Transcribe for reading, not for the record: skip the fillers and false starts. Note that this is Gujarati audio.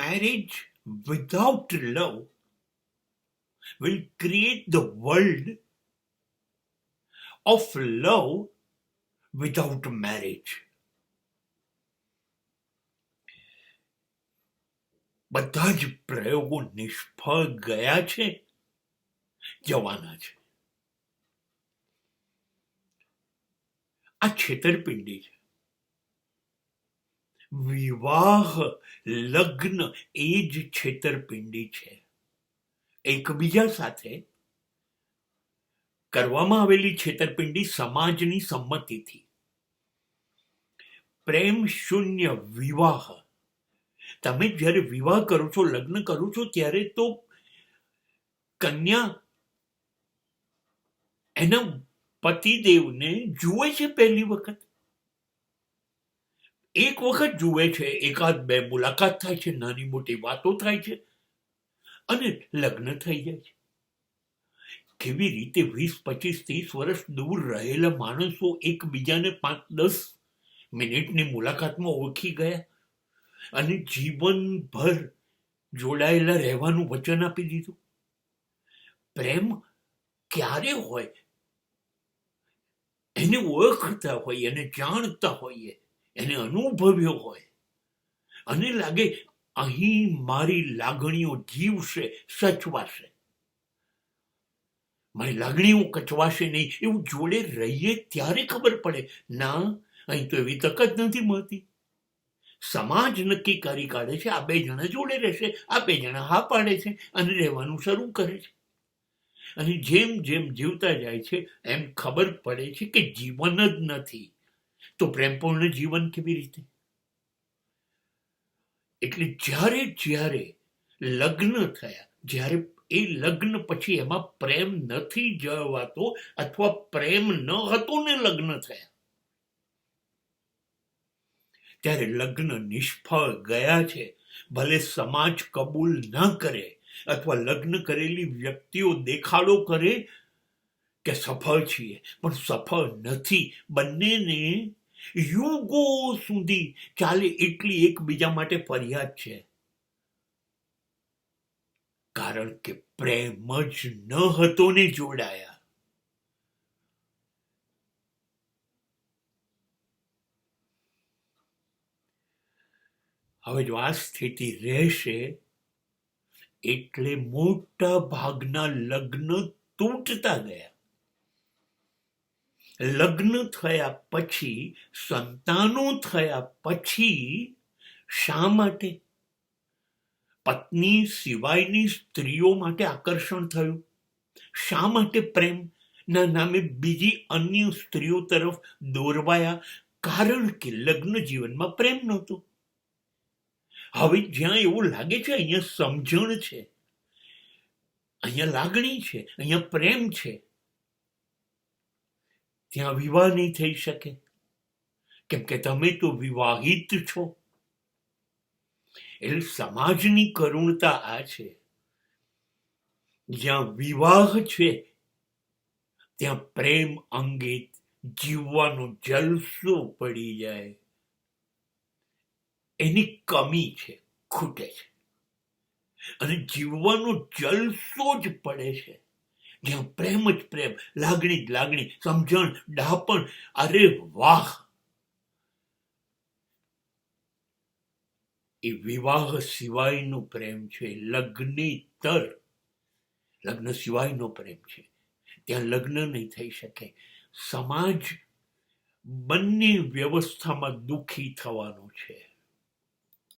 marriage without love will create the world of love without marriage. બધા જ પ્રયોગો નિષ્ફળ ગયા છે, જવાના છે. આ છેતરપિંડી છે. વિવાહ લગ્ન એ જ છેતરપિંડી છે. એકબીજા સાથે કરવામાં આવેલી છેતરપિંડી સમાજની સંમતિથી. પ્રેમ શૂન્ય વિવાહ. તમે જ્યારે વિવાહ કરો છો, લગ્ન કરો છો, ત્યારે તો કન્યા એના પતિદેવને જુએ છે પહેલી વખત. એક વખત જુએ છે, એકાદ બે મુલાકાત થાય છે, નાની મોટી વાતો થાય છે અને લગ્ન થઈ જાય છે. કેવી રીતે 20, 25, 30 વર્ષ દૂર રહેલા માણસો એકબીજાને 5-10 મિનિટની મુલાકાતમાં ઓળખી ગયા અને જીવનભર જોડાયેલા રહેવાનું વચન આપી દીધું. પ્રેમ ક્યારે હોય? એને ઓળખતા હોય, એને જાણતા હોઈએ, એને અનુભવ્યો હોય અને લાગે અહીં મારી લાગણીઓ જીવશે, સચવાશે, મારી લાગણીઓ કચવાશે નહીં. એવું જોડે રહીએ ત્યારે ખબર પડે, ના, અહીં તો એવી તક જ નથી મળતી. સમાજ નક્કી કરી કાઢે છે, આ 2 જણા જોડે રહેશે, આ 2 જણા હા પાડે છે અને રહેવાનું શરૂ કરે છે. અને જેમ જેમ જીવતા જાય છે એમ ખબર પડે છે કે જીવન જ નથી, તો પ્રેમપૂર્ણ જીવન કેવી રીતે? એટલે જ્યારે જ્યારે લગ્ન થયા, જ્યારે એ લગ્ન પછી એમાં પ્રેમ નથી જળવાતો અથવા પ્રેમ ન હતો ને લગ્ન થયા, ત્યારે લગ્ન નિષ્ફળ ગયા છે. ભલે સમાજ કબૂલ ન કરે અથવા લગ્ન કરેલી વ્યક્તિઓ દેખાડો કરે કે સફળ છીએ, પણ સફળ નથી. બંનેને યુગો સુધી ચાલે એટલી એકબીજા માટે ફરિયાદ છે, કારણ કે પ્રેમ જ ન હતો ને જોડાયા. હવે જો આ સ્થિતિ રહેશે એટલે મોટા ભાગના લગ્ન તૂટતા ગયા. લગ્ન થયા પછી, સંતાનો થયા પછી શા માટે પત્ની સિવાયની સ્ત્રીઓ માટે આકર્ષણ થયું? શા માટે પ્રેમના નામે બીજી અન્ય સ્ત્રીઓ તરફ દોરવાયા? કારણ કે લગ્ન જીવનમાં પ્રેમ નહોતો. હવે જ્યાં એવું લાગે છે અહીંયા સમજણ છે, અહીંયા લાગણી છે, અહીંયા પ્રેમ છે, ત્યાં વિવાહ નહીં થઈ શકે, કેમ કે તમે તો વિવાહિત છો. એટલે સમાજની કરુણતા આ છે, જ્યાં વિવાહ છે ત્યાં પ્રેમ અંગે જીવવાનો જલસો પડી જાય. એની કમી છે, ખૂટે છે. અને જીવવાનો જલસો જ પડે છે જ્યાં પ્રેમ જ પ્રેમ, લાગણી જ લાગણી, સમજણ, ડાપણ. અરે વાહ! એ વિવાહ સિવાયનો પ્રેમ છે, લગ્નેતર, લગ્ન સિવાયનો પ્રેમ છે. ત્યાં લગ્ન નહીં થઈ શકે. સમાજ બંને વ્યવસ્થામાં દુઃખી થવાનો છે.